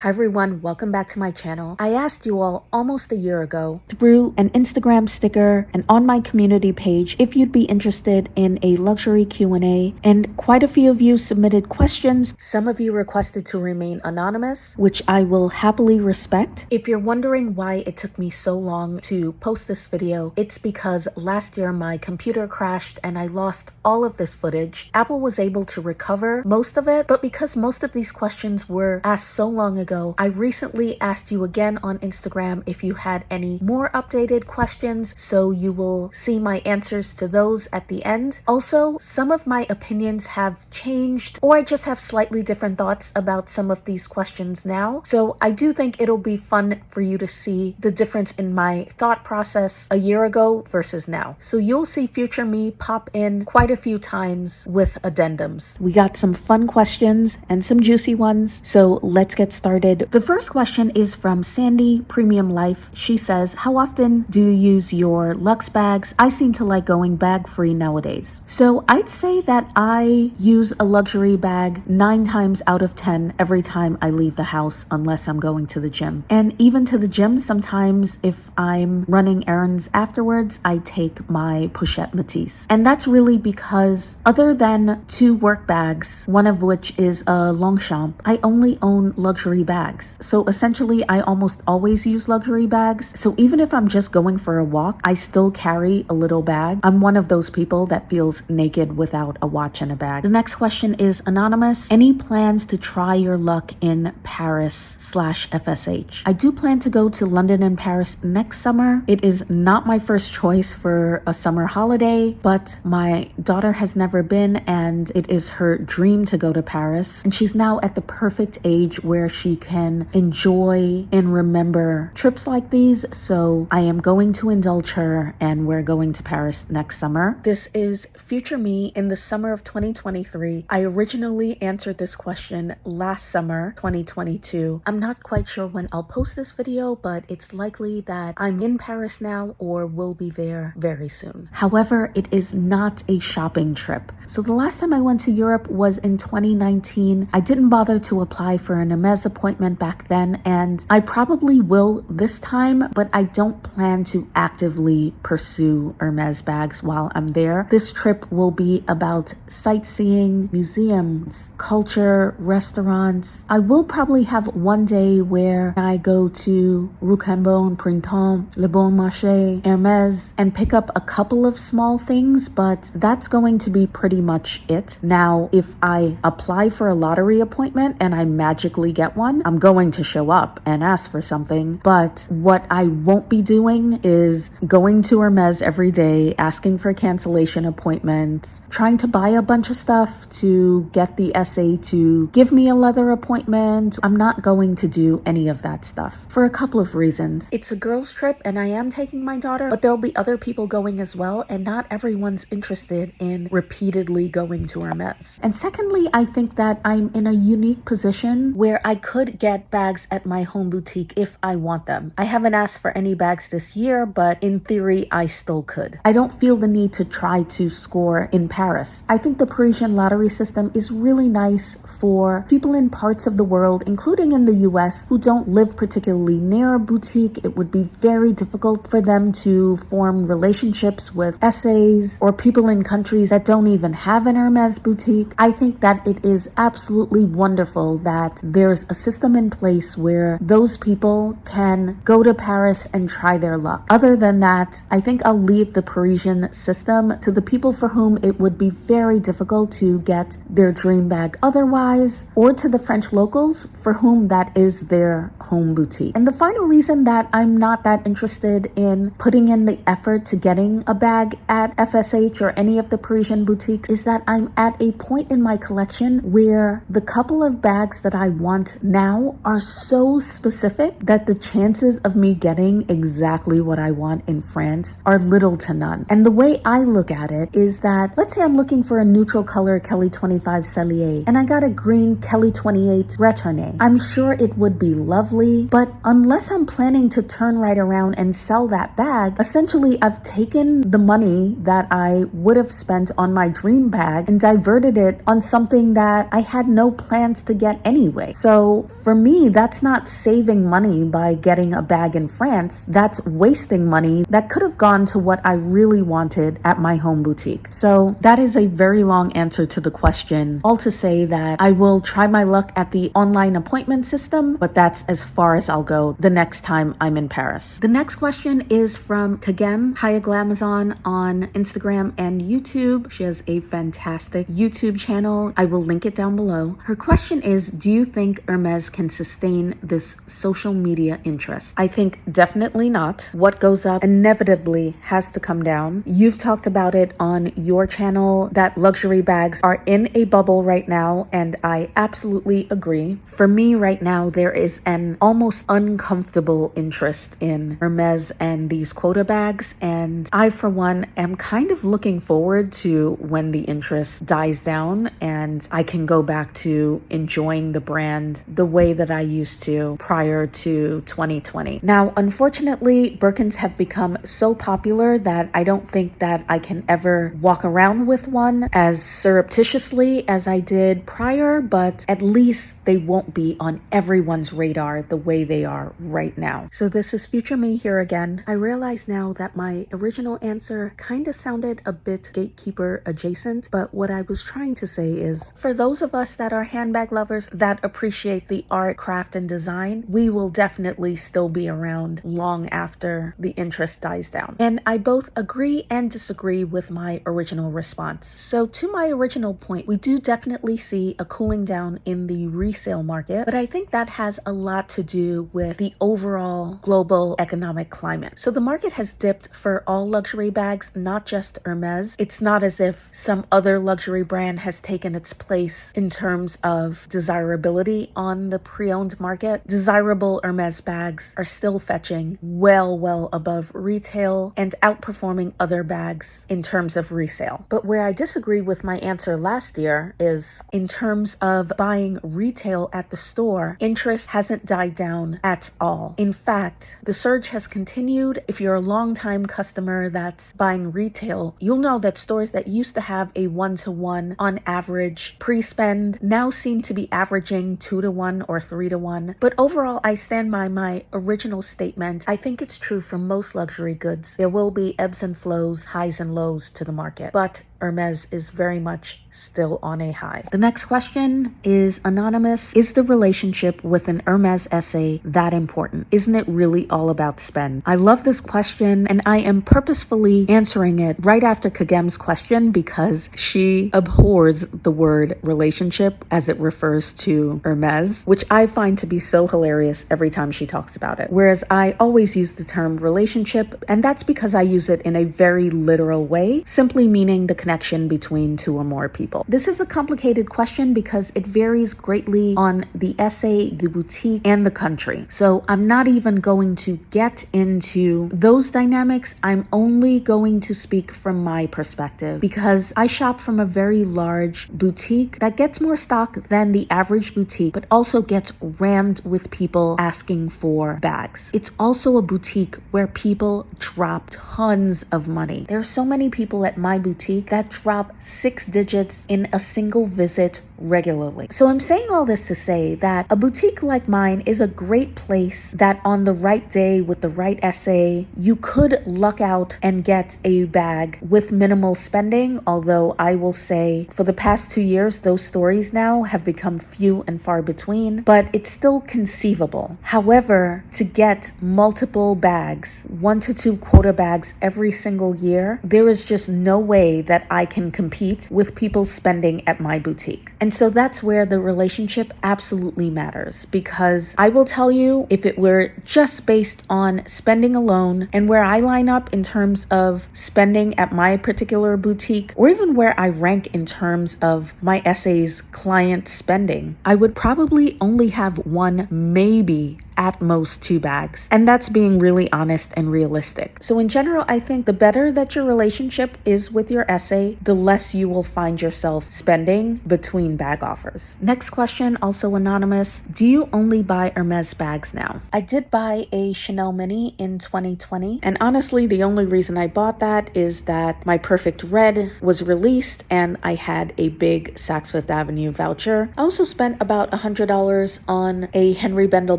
Hi everyone, welcome back to my channel. I asked you all almost a year ago through an Instagram sticker and on my community page if you'd be interested in a luxury Q&A, and quite a few of you submitted questions. Some of you requested to remain anonymous, which I will happily respect. If you're wondering why it took me so long to post this video, it's because last year my computer crashed and I lost all of this footage. Apple was able to recover most of it, but because most of these questions were asked so long ago, I recently asked you again on Instagram if you had any more updated questions, so you will see my answers to those at the end. Also, some of my opinions have changed, or I just have slightly different thoughts about some of these questions now. So I do think it'll be fun for you to see the difference in my thought process a year ago versus now. So you'll see future me pop in quite a few times with addendums. We got some fun questions and some juicy ones, so let's get started. The first question is from Sandy Premium Life. She says, how often do you use your Luxe bags? I seem to like going bag free nowadays. So I'd say that I use a luxury bag 9 times out of 10 every time I leave the house, unless I'm going to the gym. And even to the gym, sometimes if I'm running errands afterwards, I take my Pochette Matisse. And that's really because other than 2 work bags, one of which is a Longchamp, I only own luxury bags. So essentially, I almost always use luxury bags. So even if I'm just going for a walk, I still carry a little bag. I'm one of those people that feels naked without a watch and a bag. The next question is anonymous. Any plans to try your luck in Paris/FSH? I do plan to go to London and Paris next summer. It is not my first choice for a summer holiday, but my daughter has never been and it is her dream to go to Paris. And she's now at the perfect age where she can enjoy and remember trips like these. So I am going to indulge her and we're going to Paris next summer. This is future me in the summer of 2023. I originally answered this question last summer, 2022. I'm not quite sure when I'll post this video, but it's likely that I'm in Paris now or will be there very soon. However, it is not a shopping trip. So the last time I went to Europe was in 2019. I didn't bother to apply for an Hermes appointment back then, and I probably will this time, but I don't plan to actively pursue Hermes bags while I'm there. This trip will be about sightseeing, museums, culture, restaurants. I will probably have one day where I go to Rue Cambon, Printemps, Le Bon Marché, Hermes, and pick up a couple of small things, but that's going to be pretty much it. Now, if I apply for a lottery appointment and I magically get one, I'm going to show up and ask for something. But what I won't be doing is going to Hermes every day, asking for cancellation appointments, trying to buy a bunch of stuff to get the SA to give me a leather appointment. I'm not going to do any of that stuff for a couple of reasons. It's a girls' trip and I am taking my daughter, but there'll be other people going as well, and not everyone's interested in repeatedly going to Hermes. And secondly, I think that I'm in a unique position where I could get bags at my home boutique if I want them. I haven't asked for any bags this year, but in theory, I still could. I don't feel the need to try to score in Paris. I think the Parisian lottery system is really nice for people in parts of the world, including in the US, who don't live particularly near a boutique. It would be very difficult for them to form relationships with SAs or people in countries that don't even have an Hermes boutique. I think that it is absolutely wonderful that there's a system in place where those people can go to Paris and try their luck. Other than that, I think I'll leave the Parisian system to the people for whom it would be very difficult to get their dream bag otherwise, or to the French locals for whom that is their home boutique. And the final reason that I'm not that interested in putting in the effort to getting a bag at FSH or any of the Parisian boutiques is that I'm at a point in my collection where the couple of bags that I want now are so specific that the chances of me getting exactly what I want in France are little to none. And the way I look at it is that, let's say I'm looking for a neutral color Kelly 25 Cellier and I got a green Kelly 28 Retourné. I'm sure it would be lovely, but unless I'm planning to turn right around and sell that bag, essentially I've taken the money that I would have spent on my dream bag and diverted it on something that I had no plans to get anyway. So for me, that's not saving money by getting a bag in France. That's wasting money that could have gone to what I really wanted at my home boutique. So that is a very long answer to the question. All to say that I will try my luck at the online appointment system, but that's as far as I'll go the next time I'm in Paris. The next question is from Kagem Hayaglamazon on Instagram and YouTube. She has a fantastic YouTube channel. I will link it down below. Her question is, do you think Hermes can sustain this social media interest? I think definitely not. What goes up inevitably has to come down. You've talked about it on your channel that luxury bags are in a bubble right now, and I absolutely agree. For me right now, there is an almost uncomfortable interest in Hermes and these quota bags, and I for one am kind of looking forward to when the interest dies down and I can go back to enjoying the brand the way that I used to prior to 2020. Now, unfortunately, Birkins have become so popular that I don't think that I can ever walk around with one as surreptitiously as I did prior, but at least they won't be on everyone's radar the way they are right now. So this is future me here again. I realize now that my original answer kind of sounded a bit gatekeeper adjacent, but what I was trying to say is, for those of us that are handbag lovers that appreciate the art, craft, and design, we will definitely still be around long after the interest dies down. And I both agree and disagree with my original response. So to my original point, we do definitely see a cooling down in the resale market, but I think that has a lot to do with the overall global economic climate. So the market has dipped for all luxury bags, not just Hermes. It's not as if some other luxury brand has taken its place in terms of desirability on the pre-owned market. Desirable Hermes bags are still fetching well above retail and outperforming other bags in terms of resale. But where I disagree with my answer last year is in terms of buying retail at the store, interest hasn't died down at all. In fact, the surge has continued. If you're a long-time customer that's buying retail, you'll know that stores that used to have a 1-to-1 on average pre-spend now seem to be averaging 2-to-1 or 3-to-1. But overall, I stand by my original statement. I think it's true for most luxury goods. There will be ebbs and flows, highs and lows to the market, but Hermes is very much still on a high. The next question is anonymous. Is the relationship with an Hermes SA that important? Isn't it really all about spend? I love this question, and I am purposefully answering it right after Kagem's question because she abhors the word relationship as it refers to Hermes, which I find to be so hilarious every time she talks about it. Whereas I always use the term relationship, and that's because I use it in a very literal way, simply meaning the connection between two or more people. This is a complicated question because it varies greatly on the SA, the boutique, and the country. So I'm not even going to get into those dynamics. I'm only going to speak from my perspective because I shop from a very large boutique that gets more stock than the average boutique, but also gets rammed with people asking for bags. It's also a boutique where people drop tons of money. There are so many people at my boutique that drop 6 digits in a single visit regularly. So I'm saying all this to say that a boutique like mine is a great place that on the right day with the right SA, you could luck out and get a bag with minimal spending. Although I will say for the past 2 years, those stories now have become few and far between, but it's still conceivable. However, to get multiple bags, 1 to 2 quota bags every single year, there is just no way that I can compete with people spending at my boutique. And so that's where the relationship absolutely matters, because I will tell you, if it were just based on spending alone and where I line up in terms of spending at my particular boutique, or even where I rank in terms of my SA's client spending, I would probably only have one, maybe at most 2 bags. And that's being really honest and realistic. So in general, I think the better that your relationship is with your essay, the less you will find yourself spending between bag offers. Next question, also anonymous. Do you only buy Hermes bags now? I did buy a Chanel Mini in 2020. And honestly, the only reason I bought that is that my Perfect Red was released and I had a big Saks Fifth Avenue voucher. I also spent about $100 on a Henry Bendel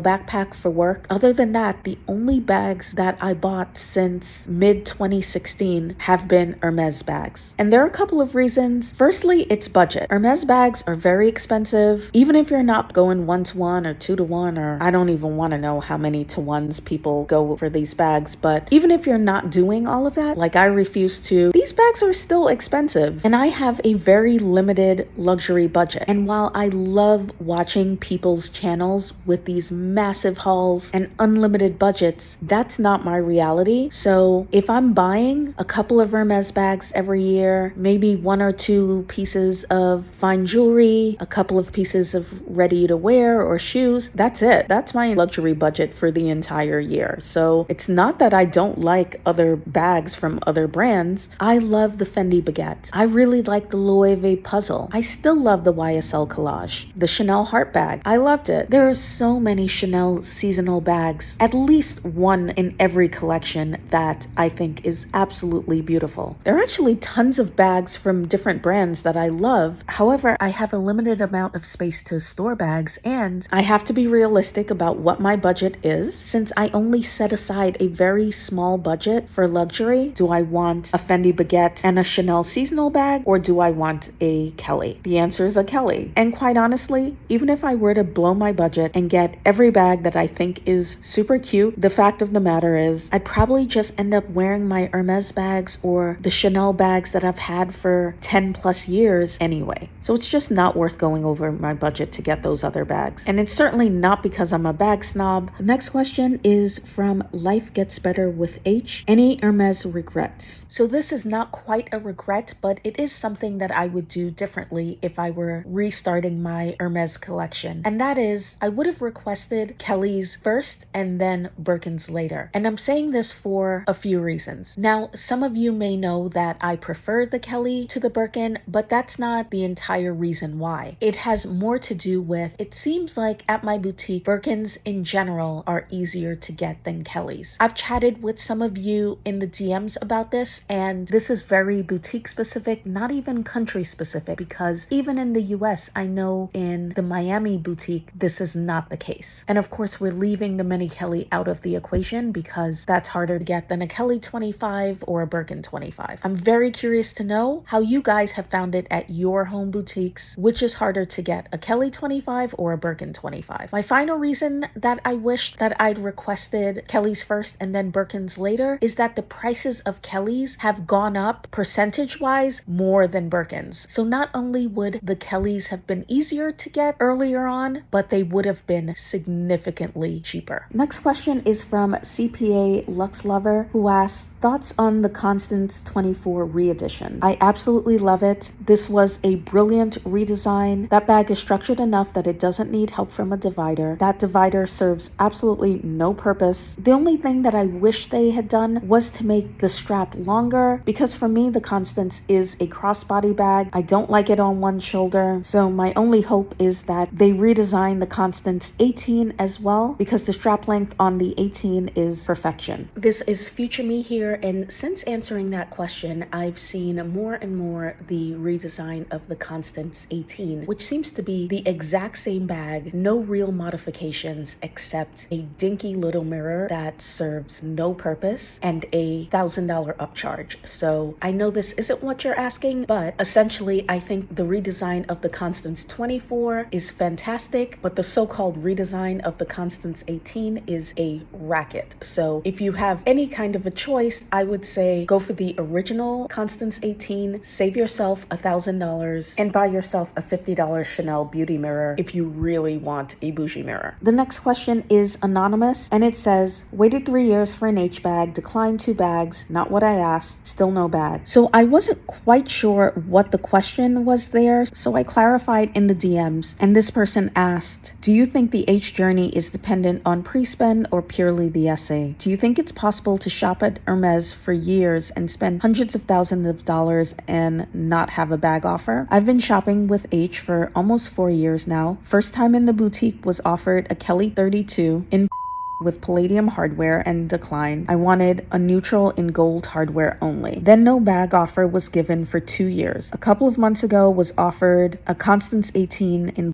backpack for work. Other than that, the only bags that I bought since mid 2016 have been Hermes bags. And there are a couple of reasons. Firstly, it's budget. Hermes bags are very expensive. Even if you're not going 1-to-1 or 2-to-1, or I don't even want to know how many to ones people go for these bags, but even if you're not doing all of that, like I refuse to, these bags are still expensive. And I have a very limited luxury budget. And while I love watching people's channels with these massive hauls and unlimited budgets, that's not my reality. So if I'm buying a couple of Hermes bags every year, maybe 1 or 2 pieces of fine jewelry, a couple of pieces of ready to wear or shoes, that's it. That's my luxury budget for the entire year. So it's not that I don't like other bags from other brands. I love the Fendi Baguette. I really like the Loewe Puzzle. I still love the YSL Collage. The Chanel Heart bag. I loved it. There are so many Chanel seasonal bags, at least one in every collection that I think is absolutely beautiful. There are actually tons of bags from different brands that I love. However, I have a limited amount of space to store bags, and I have to be realistic about what my budget is. Since I only set aside a very small budget for luxury, do I want a Fendi Baguette and a Chanel seasonal bag, or do I want a Kelly? The answer is a Kelly. And quite honestly, even if I were to blow my budget and get every bag that I think is super cute, the fact of the matter is I'd probably just end up wearing my Hermes bags or the Chanel bags that I've had for 10 plus years anyway. So it's just not worth going over my budget to get those other bags. And it's certainly not because I'm a bag snob. The next question is from Life Gets Better with H. Any Hermes regrets? So this is not quite a regret, but it is something that I would do differently if I were restarting my Hermes collection. And that is, I would have requested Kelly's first and then Birkin's later. And I'm saying this for a few reasons. Now, some of you may know that I prefer the Kelly to the Birkin, but that's not the entire reason why. It has more to do with, it seems like at my boutique, Birkins in general are easier to get than Kelly's. I've chatted with some of you in the DMs about this, and this is very boutique specific, not even country specific, because even in the US, I know in the Miami boutique, this is not the case. And of course, we're leaving the mini Kelly out of the equation because that's harder to get than a Kelly 25 or a Birkin 25. I'm very curious to know how you guys have found it at your home boutiques. Which is harder to get, a Kelly 25 or a Birkin 25? My final reason that I wish that I'd requested Kelly's first and then Birkin's later is that the prices of Kelly's have gone up percentage-wise more than Birkin's. So not only would the Kelly's have been easier to get earlier on, but they would have been significantly cheaper. Next question is from CPA Lux Lover, who asks, thoughts on the Constance 24 re-edition? I absolutely love it. This was a brilliant redesign. That bag is structured enough that it doesn't need help from a divider. That divider serves absolutely no purpose. The only thing that I wish they had done was to make the strap longer, because for me, the Constance is a crossbody bag. I don't like it on one shoulder. So my only hope is that they redesign the Constance 18 as well, because the strap length on the 18 is perfection. This is Future Me here, and since answering that question, I've seen more and more the redesign of the Constance 18, which seems to be the exact same bag, no real modifications except a dinky little mirror that serves no purpose and a $1,000 upcharge. So I know this isn't what you're asking, but essentially I think the redesign of the Constance 24 is fantastic, but the so-called redesign of the Constance 18 is a racket. So if you have any kind of a choice, I would say go for the original Constance 18, save yourself $1,000 and buy yourself a $50 Chanel beauty mirror if you really want a bougie mirror. The next question is anonymous, and it says, waited 3 years for an H bag, declined 2 bags, not what I asked, still no bag. So I wasn't quite sure what the question was there, so I clarified in the DMs, and this person asked, do you think the H journey is is dependent on pre-spend or purely the essay? Do you think it's possible to shop at Hermes for years and spend hundreds of thousands of dollars and not have a bag offer? I've been shopping with H for almost 4 years now. First time in the boutique was offered a Kelly 32 in with palladium hardware and declined. I wanted a neutral in gold hardware only. Then no bag offer was given for 2 years. A couple of months ago was offered a Constance 18 in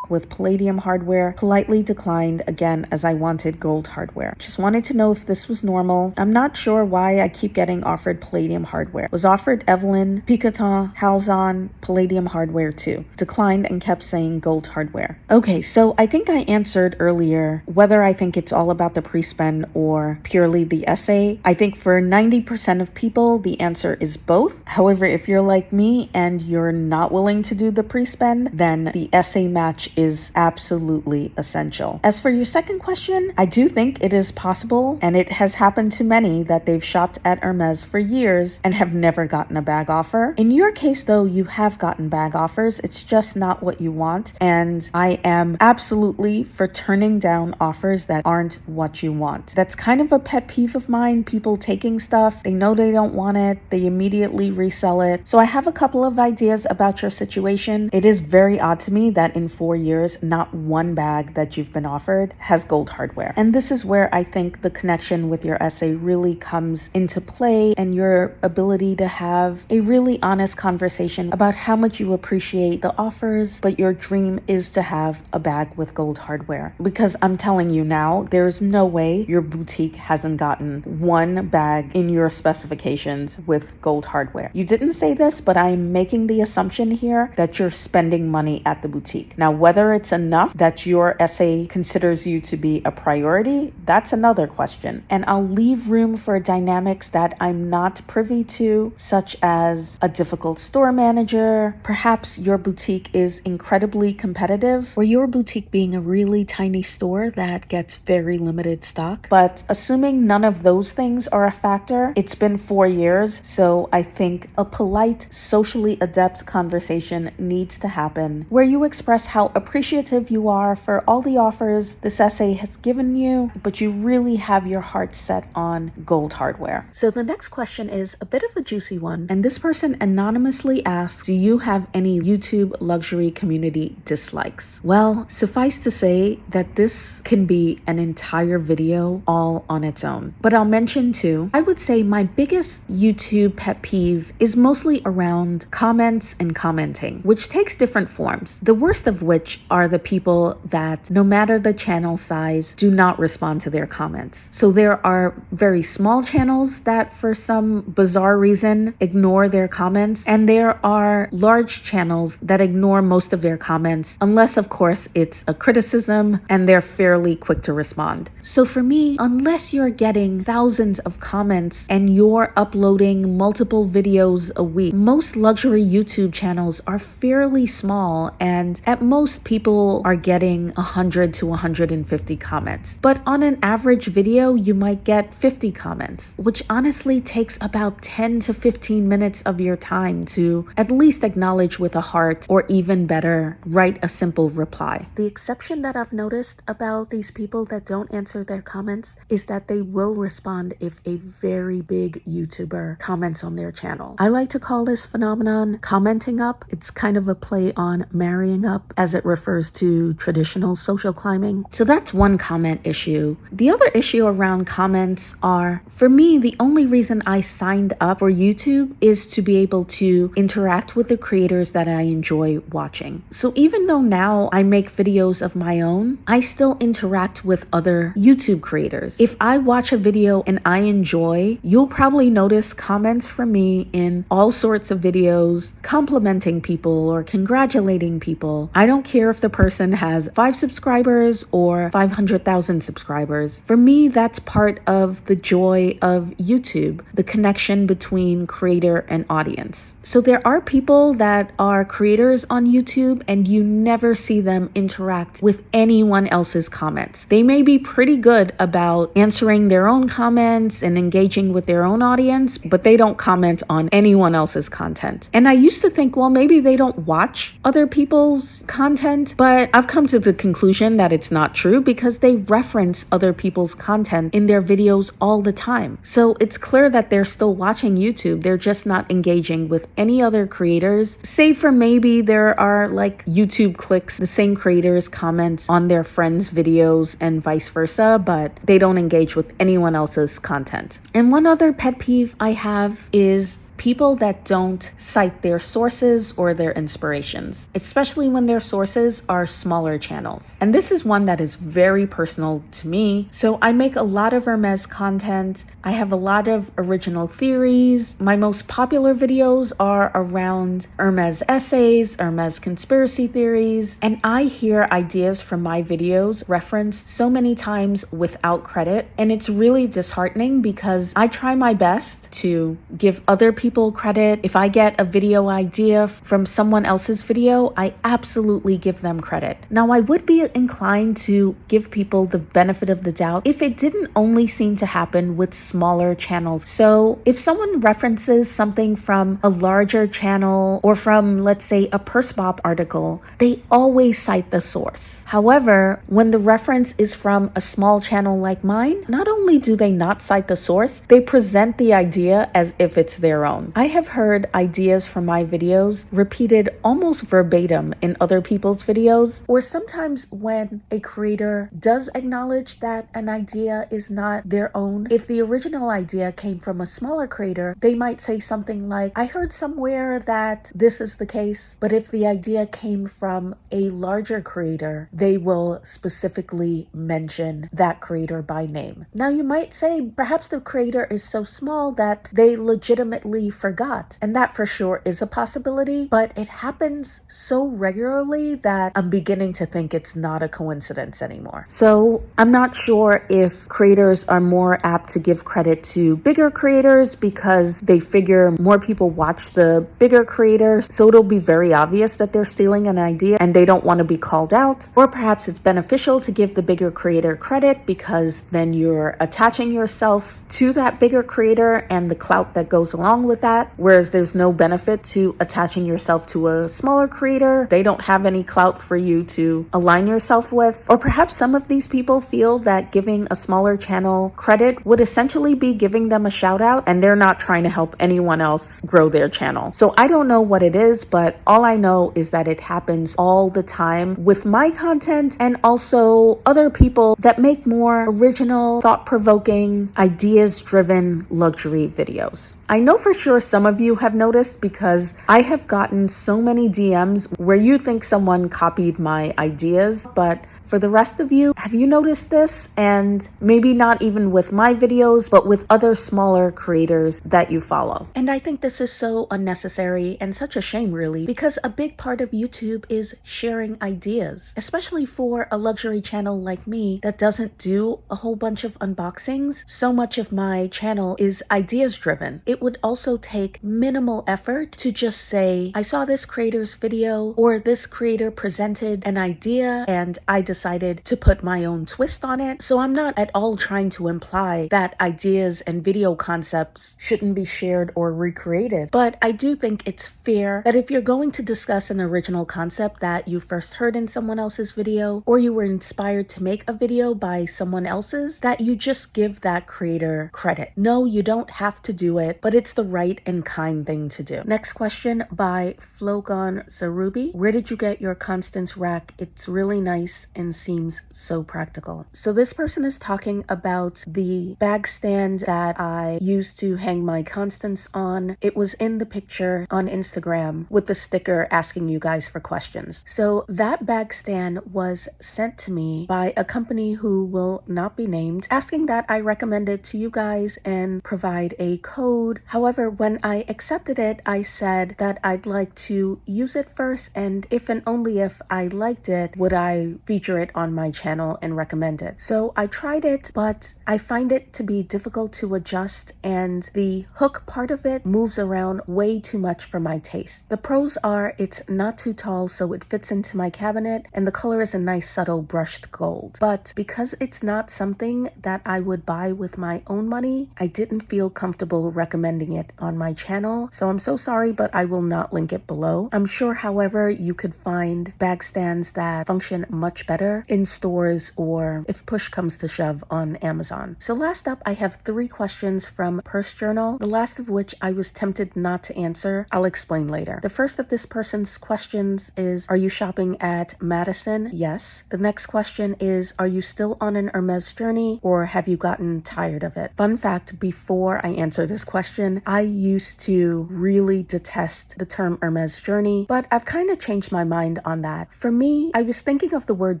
with palladium hardware, politely declined again as I wanted gold hardware. Just wanted to know if this was normal. I'm not sure why I keep getting offered palladium hardware. Was offered Evelyn, Picotin, Halzon, palladium hardware too. Declined and kept saying gold hardware. Okay, so I think I answered earlier whether I think it's all about the pre-spend or purely the essay. I think for 90% of people, the answer is both. However, if you're like me and you're not willing to do the pre-spend, then the essay match is absolutely essential. As for your second question, I do think it is possible, and it has happened to many that they've shopped at Hermes for years and have never gotten a bag offer. In your case, though, you have gotten bag offers. It's just not what you want, and I am absolutely for turning down offers that aren't what you want. That's kind of a pet peeve of mine, people taking stuff, they know they don't want it, they immediately resell it. So I have a couple of ideas about your situation. It is very odd to me that in 4 years, not one bag that you've been offered has gold hardware. And this is where I think the connection with your essay really comes into play, and your ability to have a really honest conversation about how much you appreciate the offers, but your dream is to have a bag with gold hardware. Because I'm telling you now, there's no way your boutique hasn't gotten one bag in your specifications with gold hardware. You didn't say this, but I'm making the assumption here that you're spending money at the boutique. Now, whether it's enough that your essay considers you to be a priority, that's another question. And I'll leave room for dynamics that I'm not privy to, such as a difficult store manager, perhaps your boutique is incredibly competitive, or your boutique being a really tiny store that gets very limited stock. But assuming none of those things are a factor, it's been 4 years, so I think a polite, socially adept conversation needs to happen where you express how appreciative you are for all the offers this essay has given you, but you really have your heart set on gold hardware. So the next question is a bit of a juicy one, and this person anonymously asks, do you have any YouTube luxury community dislikes? Well, suffice to say that this can be an entire video all on its own, but I'll mention two. I would say my biggest YouTube pet peeve is mostly around comments and commenting, which takes different forms, the worst of which are the people that, no matter the channel size, do not respond to their comments. So there are very small channels that, for some bizarre reason, ignore their comments, and there are large channels that ignore most of their comments, unless, of course, it's a criticism and they're fairly quick to respond. So for me, unless you're getting thousands of comments and you're uploading multiple videos a week, most luxury YouTube channels are fairly small, and at most people are getting 100 to 150 comments. But on an average video, you might get 50 comments, which honestly takes about 10 to 15 minutes of your time to at least acknowledge with a heart, or even better, write a simple reply. The exception that I've noticed about these people that don't answer their comments is that they will respond if a very big YouTuber comments on their channel. I like to call this phenomenon commenting up. It's kind of a play on marrying up as it refers to traditional social climbing. So that's one comment issue. The other issue around comments are, for me, the only reason I signed up for YouTube is to be able to interact with the creators that I enjoy watching. So even though now I make videos of my own, I still interact with other YouTube creators. If I watch a video and I enjoy, you'll probably notice comments from me in all sorts of videos complimenting people or congratulating people. I don't care if the person has 5 subscribers or 500,000 subscribers. For me, that's part of the joy of YouTube, the connection between creator and audience. So there are people that are creators on YouTube and you never see them interact with anyone else's comments. They may be pretty good about answering their own comments and engaging with their own audience, but they don't comment on anyone else's content. And I used to think, well, maybe they don't watch other people's content content, but I've come to the conclusion that it's not true because they reference other people's content in their videos all the time. So it's clear that they're still watching YouTube. They're just not engaging with any other creators, save for maybe there are like YouTube clicks. The same creators comment on their friends' videos and vice versa, but they don't engage with anyone else's content. And one other pet peeve I have is people that don't cite their sources or their inspirations, especially when their sources are smaller channels. And this is one that is very personal to me. So I make a lot of Hermes content. I have a lot of original theories. My most popular videos are around Hermes essays, Hermes conspiracy theories, and I hear ideas from my videos referenced so many times without credit. And it's really disheartening because I try my best to give other people credit. If I get a video idea from someone else's video, I absolutely give them credit. Now, I would be inclined to give people the benefit of the doubt if it didn't only seem to happen with smaller channels. So if someone references something from a larger channel or from, let's say, a Purse Bop article, they always cite the source. However, when the reference is from a small channel like mine, not only do they not cite the source, they present the idea as if it's their own. I have heard ideas from my videos repeated almost verbatim in other people's videos, or sometimes when a creator does acknowledge that an idea is not their own, if the original idea came from a smaller creator, they might say something like, I heard somewhere that this is the case, but if the idea came from a larger creator, they will specifically mention that creator by name. Now you might say perhaps the creator is so small that they legitimately forgot, and that for sure is a possibility, but it happens so regularly that I'm beginning to think it's not a coincidence anymore. So I'm not sure if creators are more apt to give credit to bigger creators because they figure more people watch the bigger creators, so it'll be very obvious that they're stealing an idea and they don't want to be called out, or perhaps it's beneficial to give the bigger creator credit because then you're attaching yourself to that bigger creator and the clout that goes along with that, whereas there's no benefit to attaching yourself to a smaller creator. They don't have any clout for you to align yourself with. Or perhaps some of these people feel that giving a smaller channel credit would essentially be giving them a shout out and they're not trying to help anyone else grow their channel. So I don't know what it is, but all I know is that it happens all the time with my content and also other people that make more original, thought-provoking, ideas-driven luxury videos. I know for sure some of you have noticed because I have gotten so many DMs where you think someone copied my ideas, but for the rest of you, have you noticed this? And maybe not even with my videos, but with other smaller creators that you follow. And I think this is so unnecessary and such a shame, really, because a big part of YouTube is sharing ideas, especially for a luxury channel like me that doesn't do a whole bunch of unboxings. So much of my channel is ideas driven. It would also take minimal effort to just say, I saw this creator's video or this creator presented an idea and I decided to put my own twist on it. So I'm not at all trying to imply that ideas and video concepts shouldn't be shared or recreated. But I do think it's fair that if you're going to discuss an original concept that you first heard in someone else's video, or you were inspired to make a video by someone else's, that you just give that creator credit. No, you don't have to do it, but it's the right and kind thing to do. Next question by Flogon Zarubi. Where did you get your Constance rack? It's really nice and seems so practical. So this person is talking about the bag stand that I used to hang my Constance on. It was in the picture on Instagram with the sticker asking you guys for questions. So that bag stand was sent to me by a company who will not be named, asking that I recommend it to you guys and provide a code. However, when I accepted it, I said that I'd like to use it first, and if and only if I liked it, would I feature it on my channel and recommend it. So I tried it, but I find it to be difficult to adjust, and the hook part of it moves around way too much for my taste. The pros are it's not too tall, so it fits into my cabinet, and the color is a nice subtle brushed gold. But because it's not something that I would buy with my own money, I didn't feel comfortable recommending it on my channel. So I'm so sorry, but I will not link it below. I'm sure, however, you could find bag stands that function much better in stores or if push comes to shove on Amazon. So last up, I have 3 questions from Purse Journal, the last of which I was tempted not to answer. I'll explain later. The first of this person's questions is, are you shopping at Madison? Yes. The next question is, are you still on an Hermes journey or have you gotten tired of it? Fun fact, before I answer this question, I used to really detest the term Hermes journey, but I've kind of changed my mind on that. For me, I was thinking of the word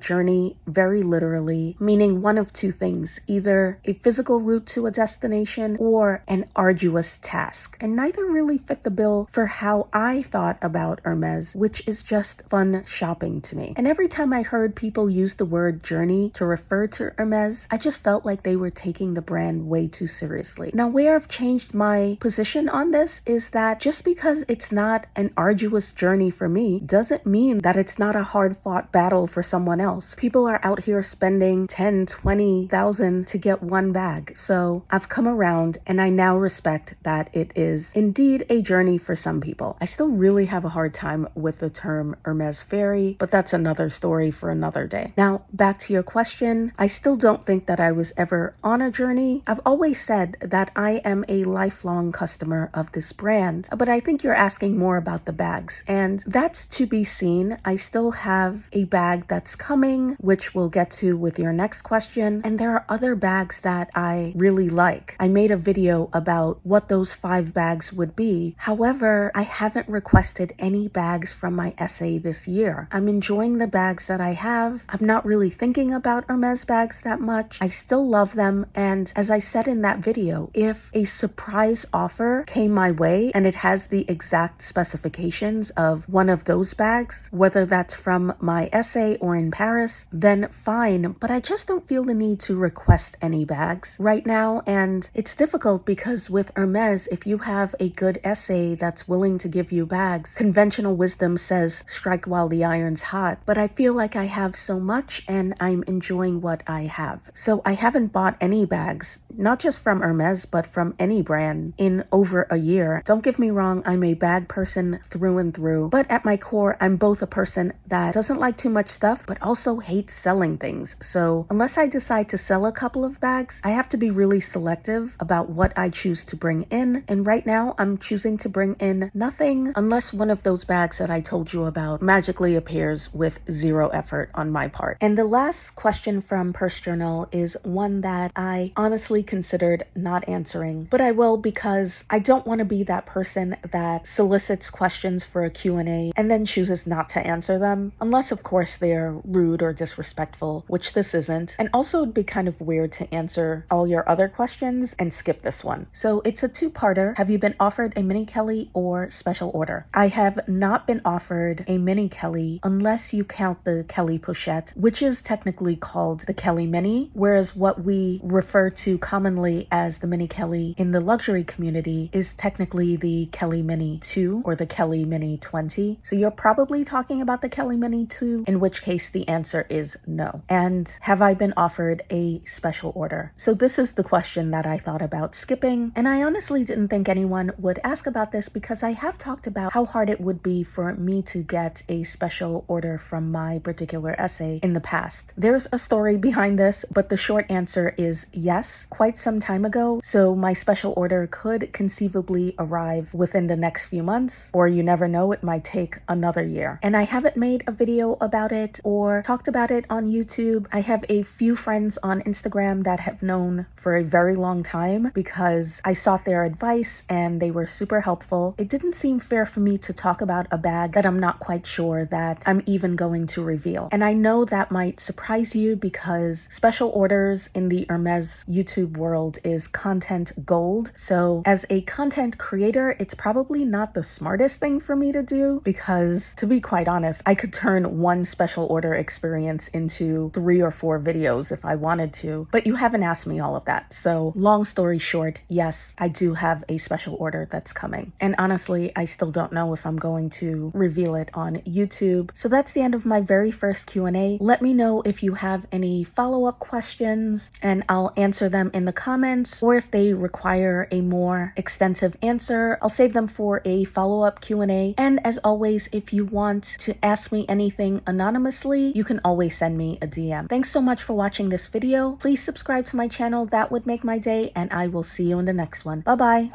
journey very literally, meaning one of 2 things, either a physical route to a destination or an arduous task. And neither really fit the bill for how I thought about Hermes, which is just fun shopping to me. And every time I heard people use the word journey to refer to Hermes, I just felt like they were taking the brand way too seriously. Now, where I've changed my position on this is that just because it's not an arduous journey for me doesn't mean that it's not a hard-fought battle for someone else. People are out here spending 10, 20,000 to get one bag. So I've come around and I now respect that it is indeed a journey for some people. I still really have a hard time with the term Hermes fairy, but that's another story for another day. Now, back to your question. I still don't think that I was ever on a journey. I've always said that I am a lifelong customer of this brand, but I think you're asking more about the bags, and that's to be seen. I still have a bag that's coming, which we'll get to with your next question, and there are other bags that I really like. I made a video about what those 5 bags would be. However, I haven't requested any bags from my essay this year. I'm enjoying the bags that I have. I'm not really thinking about Hermes bags that much. I still love them, and as I said in that video, if a surprise offer came my way and it has the exact specifications of one of those bags, whether that's from my essay or in Paris, then fine, but I just don't feel the need to request any bags right now. And it's difficult because with Hermes, if you have a good essay that's willing to give you bags, conventional wisdom says strike while the iron's hot, but I feel like I have so much and I'm enjoying what I have. So I haven't bought any bags, not just from Hermes, but from any brand in over a year. Don't get me wrong, I'm a bag person through and through, but at my core, I'm both a person that doesn't like too much stuff, but also hates selling things. So unless I decide to sell a couple of bags, I have to be really selective about what I choose to bring in. And right now, I'm choosing to bring in nothing unless one of those bags that I told you about magically appears with 0 effort on my part. And the last question from Purse Journal is one that I honestly considered not answering, but I will because I don't want to be that person that solicits questions for a Q&A and then chooses not to answer them, unless of course they're rude or disrespectful, which this isn't. And also it'd be kind of weird to answer all your other questions and skip this one. So it's a 2-parter. Have you been offered a mini Kelly or special order? I have not been offered a mini Kelly unless you count the Kelly Pochette, which is technically called the Kelly Mini, whereas what we refer to commonly as the mini Kelly in the luxury community is technically the Kelly Mini 2 or the Kelly Mini 20. So you're probably talking about the Kelly Mini 2, in which case the answer is no. And have I been offered a special order? So this is the question that I thought about skipping, and I honestly didn't think anyone would ask about this because I have talked about how hard it would be for me to get a special order from my particular essay in the past. There's a story behind this, but the short answer is yes, quite some time ago. So my special order could conceivably arrive within the next few months, or you never know, it might take another year. And I haven't made a video about it or talked about it on YouTube. I have a few friends on Instagram that have known for a very long time because I sought their advice and they were super helpful. It didn't seem fair for me to talk about a bag that I'm not quite sure that I'm even going to reveal. And I know that might surprise you because special orders in the Hermes YouTube world is content gold. So as a content creator, it's probably not the smartest thing for me to do because, to be quite honest, I could turn one special order experience into 3 or 4 videos if I wanted to, but you haven't asked me all of that. So long story short, yes, I do have a special order that's coming. And honestly, I still don't know if I'm going to reveal it on YouTube. So that's the end of my very first Q&A. Let me know if you have any follow-up questions and I'll answer them in the comments, or if they require a more extensive answer. I'll save them for a follow-up Q&A. And as always, if you want to ask me anything anonymously, you can always send me a DM. Thanks so much for watching this video. Please subscribe to my channel. That would make my day, and I will see you in the next one. Bye-bye.